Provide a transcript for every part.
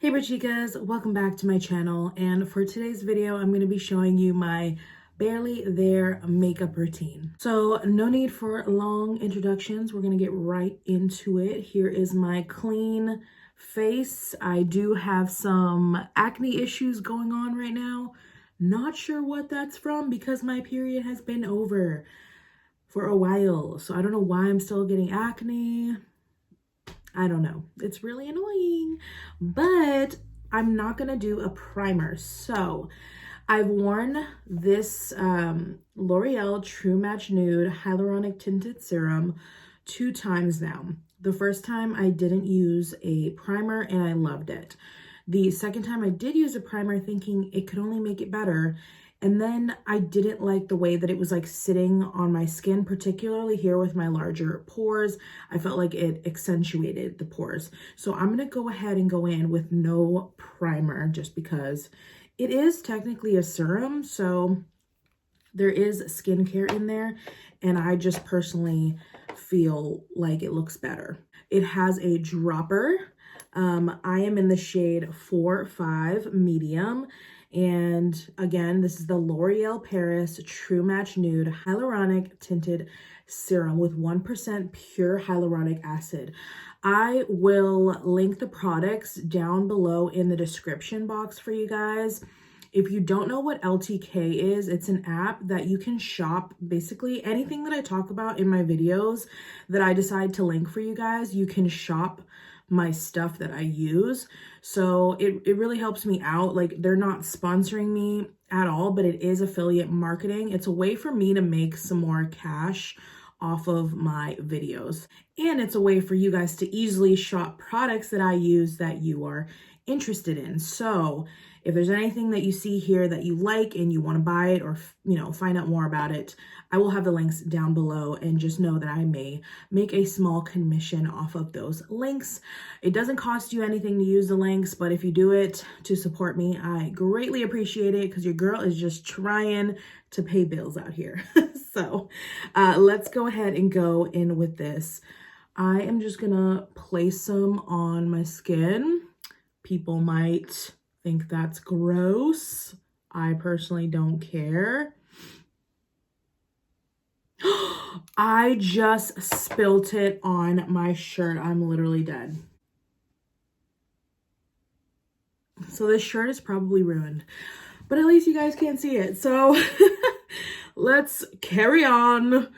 Hey BROCHIKAS, welcome back to my channel, and for today's video I'm going to be showing you my barely there makeup routine. So no need for long introductions, we're going to get right into it. Here is my clean face. I do have some acne issues going on right now. Not sure what that's from because my period has been over for a while, so I don't know why I'm still getting acne. I don't know. It's really annoying, but I'm not going to do a primer. So I've worn this L'Oreal True Match Nude Hyaluronic Tinted Serum 2 times now. The first time I didn't use a primer and I loved it. The second time I did use a primer thinking it could only make it better. And then I didn't like the way that it was like sitting on my skin, particularly here with my larger pores. I felt like it accentuated the pores. So I'm gonna go ahead and go in with no primer just because it is technically a serum. So there is skincare in there and I just personally feel like it looks better. It has a dropper. I am in the shade 4-5 medium. And again, this is the L'Oreal Paris True Match Nude Hyaluronic Tinted Serum with 1% pure hyaluronic acid. I will link the products down below in the description box for you guys. If you don't know what LTK is, it's an app that you can shop basically anything that I talk about in my videos that I decide to link for you guys. You can shop my stuff that I use. So it really helps me out. Like, they're not sponsoring me at all, but it is affiliate marketing. It's a way for me to make some more cash off of my videos. And it's a way for you guys to easily shop products that I use that you are interested in. So if there's anything that you see here that you like and you want to buy it or, you know, find out more about it, I will have the links down below, and just know that I may make a small commission off of those links. It doesn't cost you anything to use the links, but if you do it to support me, I greatly appreciate it because your girl is just trying to pay bills out here. So let's go ahead and go in with this. I am just gonna place some on my skin. People might think that's gross. I personally don't care. I just spilt it on my shirt. I'm literally dead. So this shirt is probably ruined, but at least you guys can't see it. So let's carry on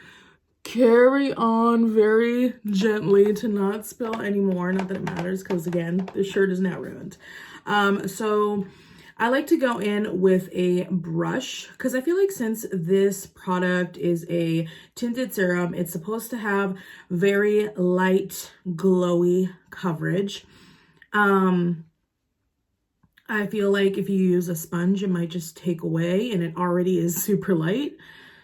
very gently to not spill anymore. Not that it matters because, again, this shirt is now ruined. So I like to go in with a brush because I feel like since this product is a tinted serum, it's supposed to have very light, glowy coverage. I feel like if you use a sponge, it might just take away, and it already is super light.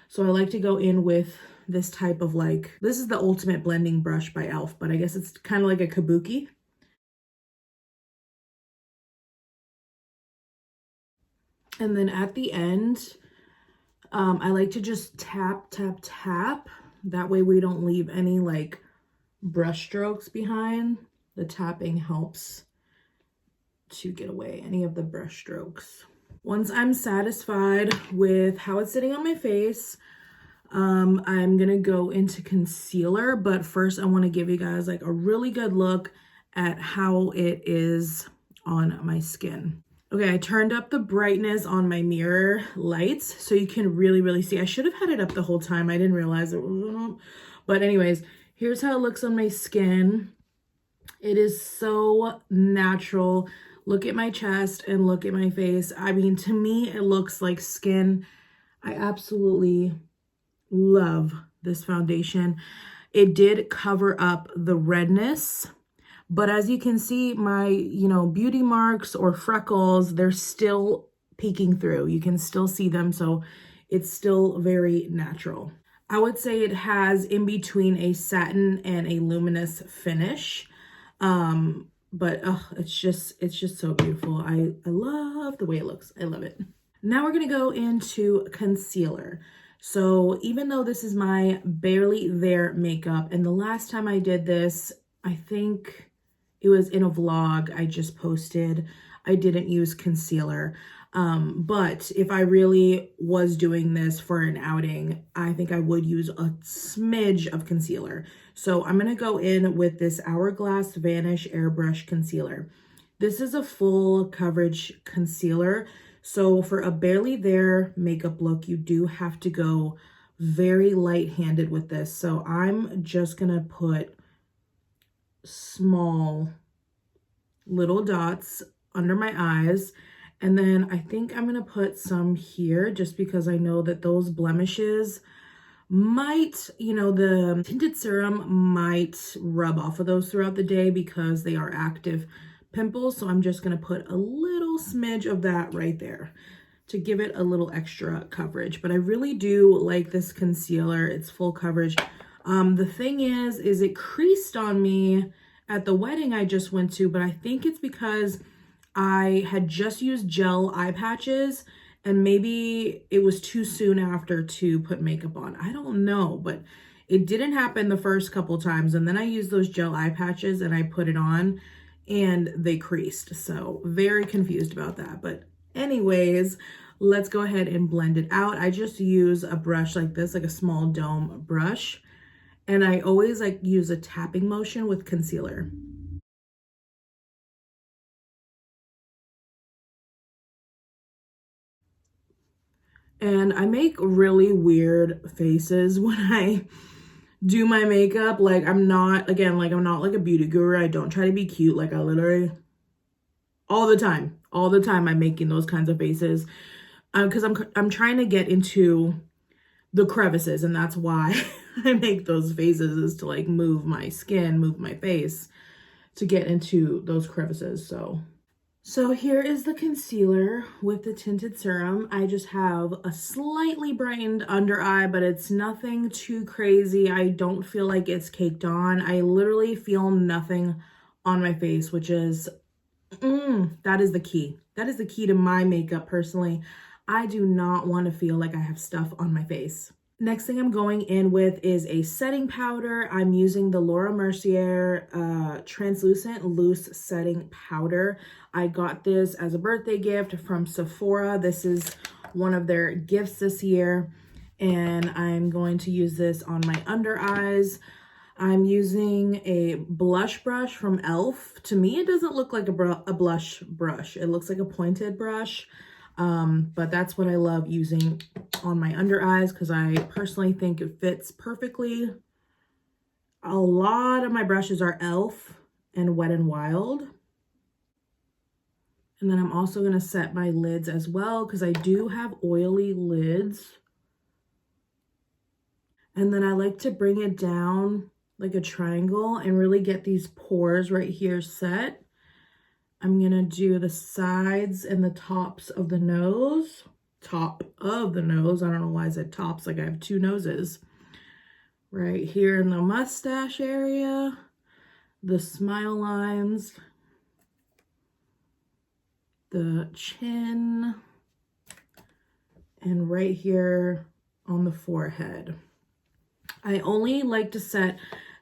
So I like to go in with this type of, like, this is the Ultimate Blending Brush by e.l.f., but I guess it's kind of like a kabuki. And then at the end, I like to just tap, tap, tap. That way we don't leave any like brush strokes behind. The tapping helps to get away any of the brush strokes. Once I'm satisfied with how it's sitting on my face, I'm gonna go into concealer, but first I want to give you guys like a really good look at how it is on my skin. Okay, I turned up the brightness on my mirror lights so you can really see. I should have had it up the whole time. I didn't realize it was up. But anyways, here's how it looks on my skin. It is so natural. Look at my chest and look at my face. I mean, to me, it looks like skin. I absolutely love this foundation. It did cover up the redness, but as you can see, my, beauty marks or freckles, they're still peeking through. You can still see them, so it's still very natural. I would say it has in between a satin and a luminous finish. But it's just so beautiful. I love the way it looks. I love it. Now we're gonna go into concealer. So even though this is my barely there makeup, and the last time I did this, I think it was in a vlog I just posted. I didn't use concealer. But if I really was doing this for an outing, I think I would use a smidge of concealer. So I'm going to go in with this Hourglass Vanish Airbrush Concealer. This is a full coverage concealer. So for a barely there makeup look, you do have to go very light-handed with this. So I'm just going to put small little dots under my eyes. And then I think I'm going to put some here just because I know that those blemishes might, you know, the tinted serum might rub off of those throughout the day because they are active pimples. So I'm just going to put a little smidge of that right there to give it a little extra coverage. But I really do like this concealer. It's full coverage. The thing is it creased on me at the wedding I just went to, but I think it's because I had just used gel eye patches and maybe it was too soon after to put makeup on. I don't know, but it didn't happen the first couple times. And then I used those gel eye patches and I put it on and they creased. So very confused about that. But anyways, let's go ahead and blend it out. I just use a brush like this, like a small dome brush. And I always like use a tapping motion with concealer. And I make really weird faces when I do my makeup. Like I'm not, again, like I'm not like a beauty guru. I don't try to be cute. Like I literally, all the time I'm making those kinds of faces. Because I'm trying to get into the crevices, and that's why I make those faces, is to like move my skin, move my face to get into those crevices. So here is the concealer with the tinted serum. I just have a slightly brightened under eye, but it's nothing too crazy. I don't feel like it's caked on. I literally feel nothing on my face, which is, that is the key. That is the key to my makeup personally. I do not want to feel like I have stuff on my face. Next thing I'm going in with is a setting powder. I'm using the Laura Mercier translucent loose setting powder. I got this as a birthday gift from Sephora. This is one of their gifts this year. And I'm going to use this on my under eyes. I'm using a blush brush from e.l.f. To me, it doesn't look like a blush brush. It looks like a pointed brush. But that's what I love using on my under eyes because I personally think it fits perfectly. A lot of my brushes are e.l.f. and Wet n Wild. And then I'm also going to set my lids as well because I do have oily lids. And then I like to bring it down like a triangle and really get these pores right here set. I'm going to do the sides and the tops of the nose. Top of the nose. I don't know why I said tops, like I have two noses. Right here in the mustache area. The smile lines. The chin. And right here on the forehead. I only like to set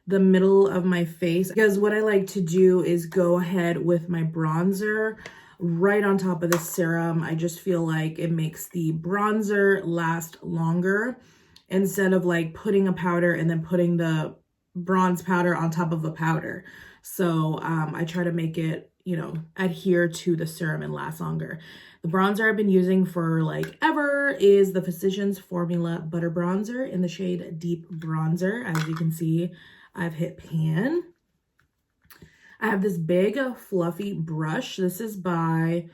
the middle of my face because what I like to do is go ahead with my bronzer right on top of the serum. I just feel like it makes the bronzer last longer instead of like putting a powder and then putting the bronze powder on top of a powder. So I try to make it, you know, adhere to the serum and last longer. The bronzer I've been using for like ever is the Physicians Formula Butter Bronzer in the shade Deep Bronzer. As you can see, I've hit pan. I have this big fluffy brush. This is by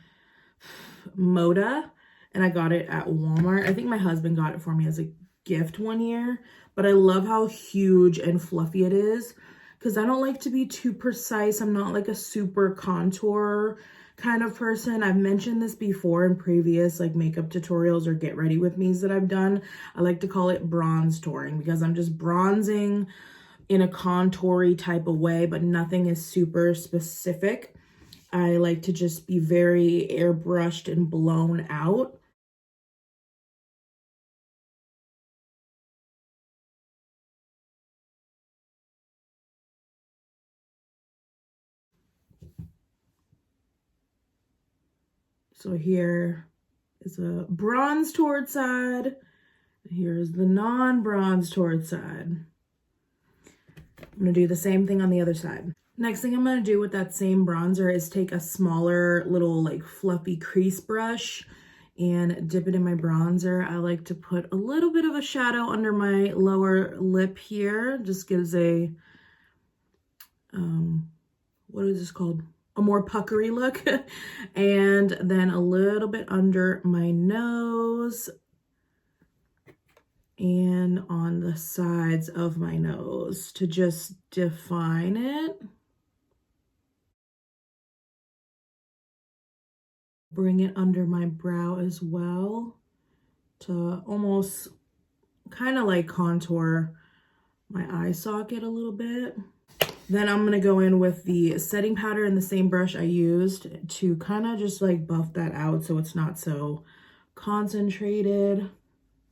Moda and I got it at Walmart. I think my husband got it for me as a gift one year, but I love how huge and fluffy it is because I don't like to be too precise. I'm not like a super contour kind of person. I've mentioned this before in previous like makeup tutorials or get ready with me's that I've done. I like to call it bronze touring because I'm just bronzing in a contoury type of way, but nothing is super specific. I like to just be very airbrushed and blown out. So here is a bronze toward side. Here's the non-bronze toward side. I'm gonna do the same thing on the other side. Next thing I'm gonna do with that same bronzer is take a smaller little like fluffy crease brush and dip it in my bronzer. I like to put a little bit of a shadow under my lower lip here. Just gives a, what is this called? A more puckery look. And then a little bit under my nose and on the sides of my nose to just define it. Bring it under my brow as well to almost kind of like contour my eye socket a little bit. Then I'm gonna go in with the setting powder and the same brush I used to kind of just like buff that out so it's not so concentrated.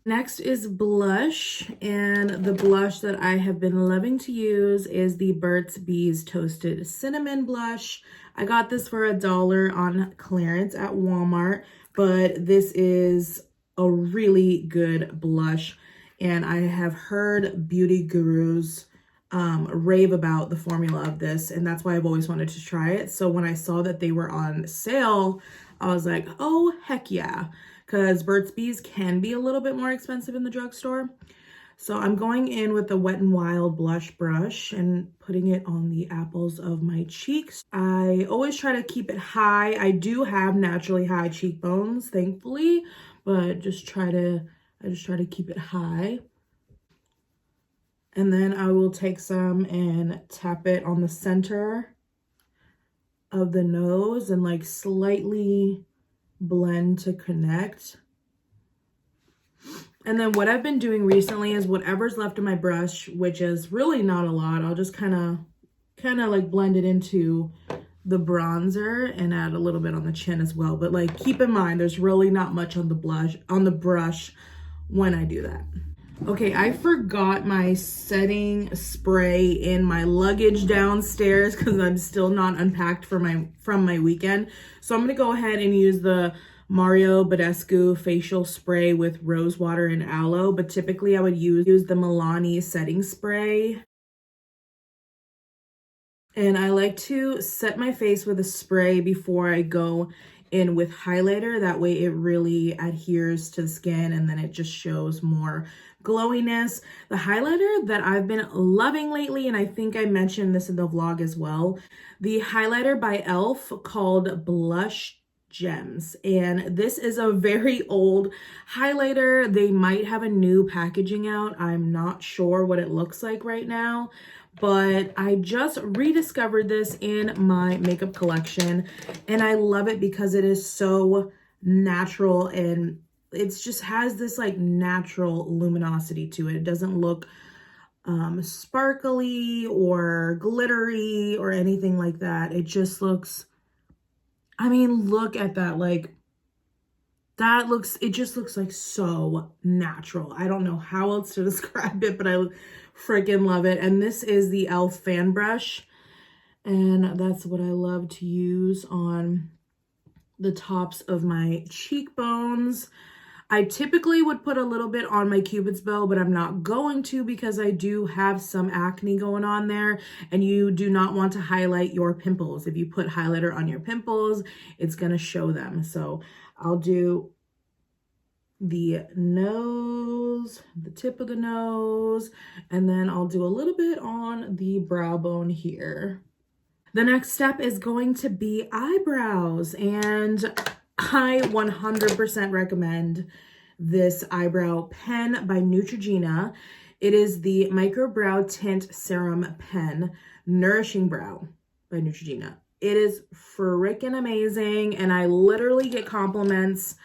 Next is blush, and the blush that I have been loving to use is the Burt's Bees Toasted Cinnamon Blush. I got this for $1 on clearance at Walmart, but this is a really good blush, and I have heard beauty gurus rave about the formula of this, and that's why I've always wanted to try it. So when I saw that they were on sale, I was like, oh, heck yeah. Because Burt's Bees can be a little bit more expensive in the drugstore. So I'm going in with the Wet n Wild blush brush and putting it on the apples of my cheeks. I always try to keep it high. I do have naturally high cheekbones, thankfully, but I just try to keep it high. And then I will take some and tap it on the center of the nose and like slightly blend to connect. And then what I've been doing recently is whatever's left of my brush, which is really not a lot, I'll just kind of like blend it into the bronzer and add a little bit on the chin as well. But like keep in mind there's really not much on the brush when I do that. Okay, I forgot my setting spray in my luggage downstairs because I'm still not unpacked from my weekend. So I'm gonna go ahead and use the Mario Badescu facial spray with rose water and aloe, but typically I would use the Milani setting spray. And I like to set my face with a spray before I go in with highlighter. That way it really adheres to the skin and then it just shows more glowiness. The highlighter that I've been loving lately, and I think I mentioned this in the vlog as well, the highlighter by e.l.f. called Blush Gems. And this is a very old highlighter. They might have a new packaging out. I'm not sure what it looks like right now, but I just rediscovered this in my makeup collection and I love it because it is so natural and it just has this like natural luminosity to it. It doesn't look sparkly or glittery or anything like that. It just looks, I mean, look at that. Like it just looks like so natural. I don't know how else to describe it, but I freaking love it. And this is the e.l.f. fan brush. And that's what I love to use on the tops of my cheekbones. I typically would put a little bit on my cupid's bow, but I'm not going to because I do have some acne going on there and you do not want to highlight your pimples. If you put highlighter on your pimples, it's going to show them. So I'll do the nose, the tip of the nose, and then I'll do a little bit on the brow bone here. The next step is going to be eyebrows, and I 100% recommend this eyebrow pen by Neutrogena. It is the Micro Brow Tint Serum Pen, Nourishing Brow by Neutrogena. It is freaking amazing, and I literally get compliments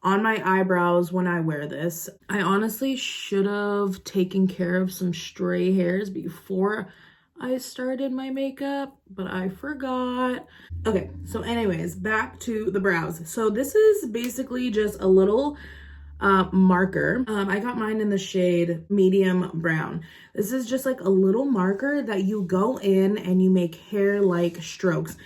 on my eyebrows when I wear this. I honestly should have taken care of some stray hairs before I started my makeup, but I forgot. Okay, so anyways, back to the brows. So this is basically just a little marker. I got mine in the shade medium brown. This is just like a little marker that you go in and you make hair-like strokes.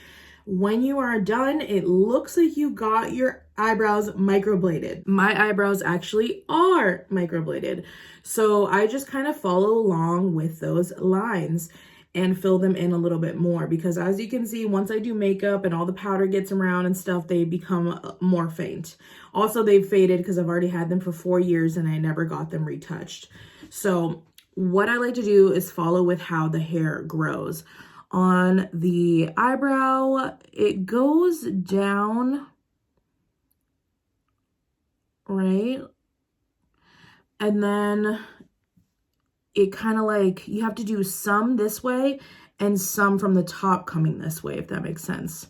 When you are done, it looks like you got your eyebrows microbladed. My eyebrows actually are microbladed. So I just kind of follow along with those lines and fill them in a little bit more, because as you can see, once I do makeup and all the powder gets around and stuff, they become more faint. Also, they've faded because I've already had them for 4 years and I never got them retouched. So what I like to do is follow with how the hair grows. On the eyebrow, it goes down, right? And then it kind of like, you have to do some this way and some from the top coming this way, if that makes sense.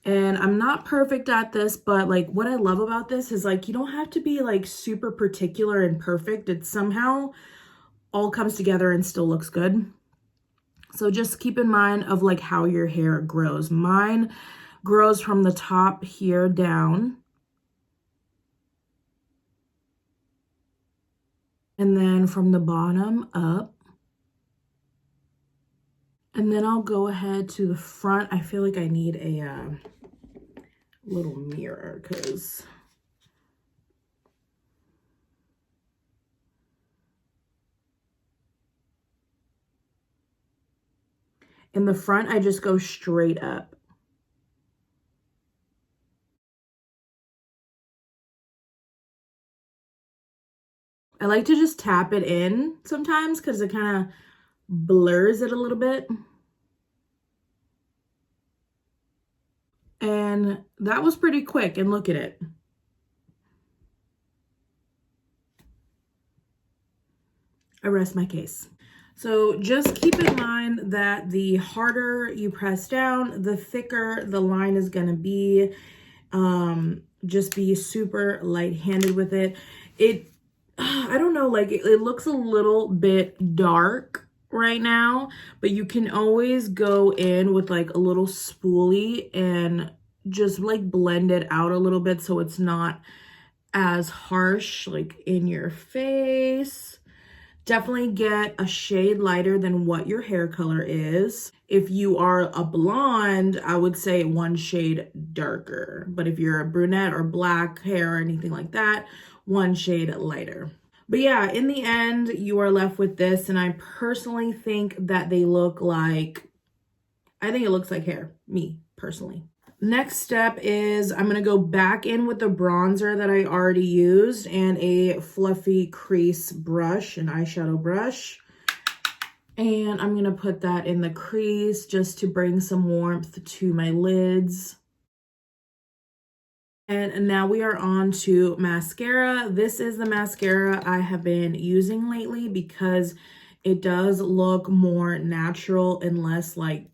And I'm not perfect at this, but like what I love about this is like, you don't have to be like super particular and perfect. It somehow all comes together and still looks good. So just keep in mind of like how your hair grows. Mine grows from the top here down. And then from the bottom up. And then I'll go ahead to the front. I feel like I need a little mirror because in the front, I just go straight up. I like to just tap it in sometimes because it kind of blurs it a little bit. And that was pretty quick, and look at it. I rest my case. So just keep in mind that the harder you press down, the thicker the line is gonna be. Just be super light-handed with it. I don't know, like it looks a little bit dark right now, but you can always go in with like a little spoolie and just like blend it out a little bit so it's not as harsh like in your face. Definitely get a shade lighter than what your hair color is. If you are a blonde, I would say 1 shade darker. But if you're a brunette or black hair or anything like that, 1 shade lighter. But yeah, in the end, you are left with this. And I personally think that they look like, I think it looks like hair, me personally. Next step is I'm going to go back in with the bronzer that I already used and a fluffy crease brush, an eyeshadow brush. And I'm going to put that in the crease just to bring some warmth to my lids. And now we are on to mascara. This is the mascara I have been using lately because it does look more natural and less like,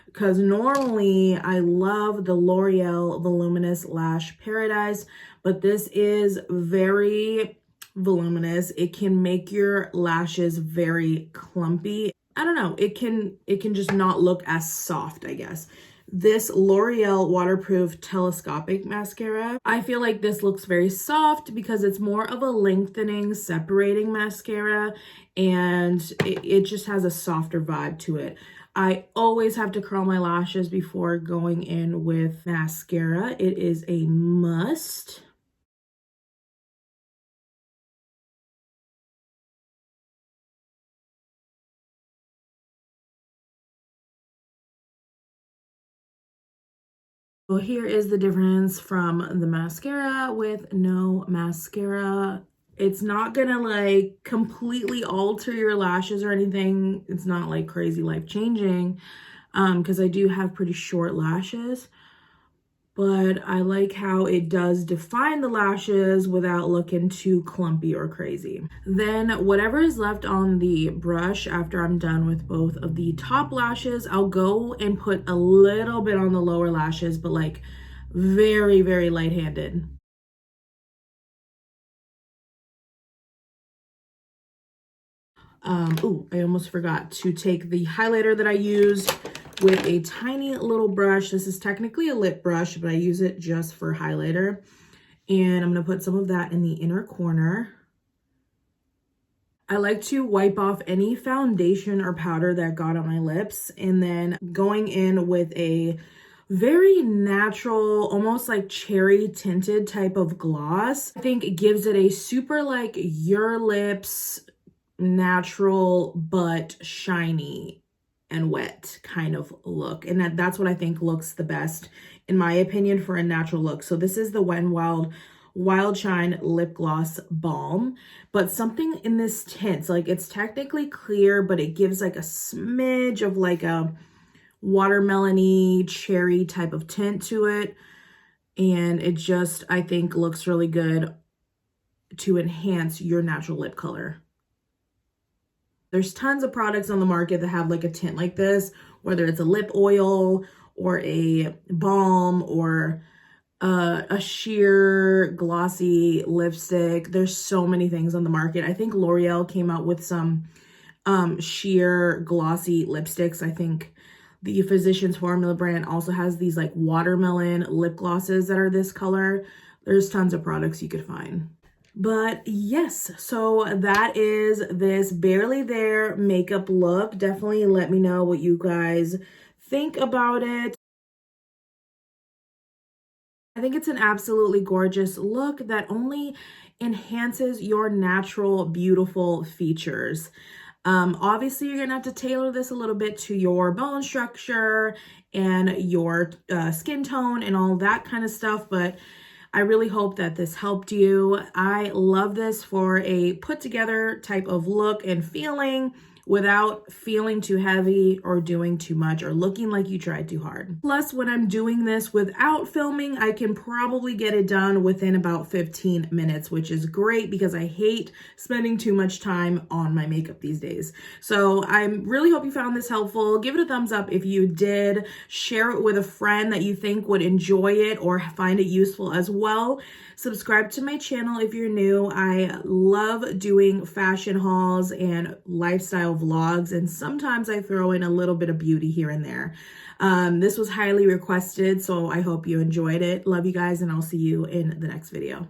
because normally I love the L'Oreal Voluminous Lash Paradise, but this is very voluminous. It can make your lashes very clumpy. I don't know, it can just not look as soft, I guess. This L'Oreal Waterproof Telescopic Mascara, I feel like this looks very soft because it's more of a lengthening, separating mascara, and it just has a softer vibe to it. I always have to curl my lashes before going in with mascara. It is a must. Well, here is the difference from the mascara with no mascara. It's not gonna like completely alter your lashes or anything. It's not like crazy life-changing because I do have pretty short lashes, but I like how it does define the lashes without looking too clumpy or crazy. Then whatever is left on the brush after I'm done with both of the top lashes, I'll go and put a little bit on the lower lashes, but like very, very light-handed. Oh, I almost forgot to take the highlighter that I used with a tiny little brush. This is technically a lip brush, but I use it just for highlighter. And I'm going to put some of that in the inner corner. I like to wipe off any foundation or powder that got on my lips, and then going in with a very natural, almost like cherry tinted type of gloss. I think it gives it a super like your lips natural but shiny and wet kind of look, and that's what I think looks the best in my opinion for a natural look. So this is the Wet n Wild Wild Shine Lip Gloss Balm, but something in this tint, like it's technically clear, but it gives like a smidge of like a watermelony cherry type of tint to it, and it just, I think, looks really good to enhance your natural lip color. There's tons of products on the market that have like a tint like this, whether it's a lip oil or a balm or a sheer glossy lipstick. There's so many things on the market. I think L'Oreal came out with some sheer glossy lipsticks. I think the Physicians Formula brand also has these like watermelon lip glosses that are this color. There's tons of products you could find. But yes, so that is this Barely There makeup look. Definitely let me know what you guys think about it. I think it's an absolutely gorgeous look that only enhances your natural, beautiful features. Obviously, you're gonna have to tailor this a little bit to your bone structure and your skin tone and all that kind of stuff, but I really hope that this helped you. I love this for a put together type of look and feeling without feeling too heavy or doing too much or looking like you tried too hard. Plus, when I'm doing this without filming, I can probably get it done within about 15 minutes, which is great because I hate spending too much time on my makeup these days. So I really hope you found this helpful. Give it a thumbs up if you did. Share it with a friend that you think would enjoy it or find it useful as well. Subscribe to my channel if you're new. I love doing fashion hauls and lifestyle vlogs, and sometimes I throw in a little bit of beauty here and there. This was highly requested, so I hope you enjoyed it. Love you guys, and I'll see you in the next video.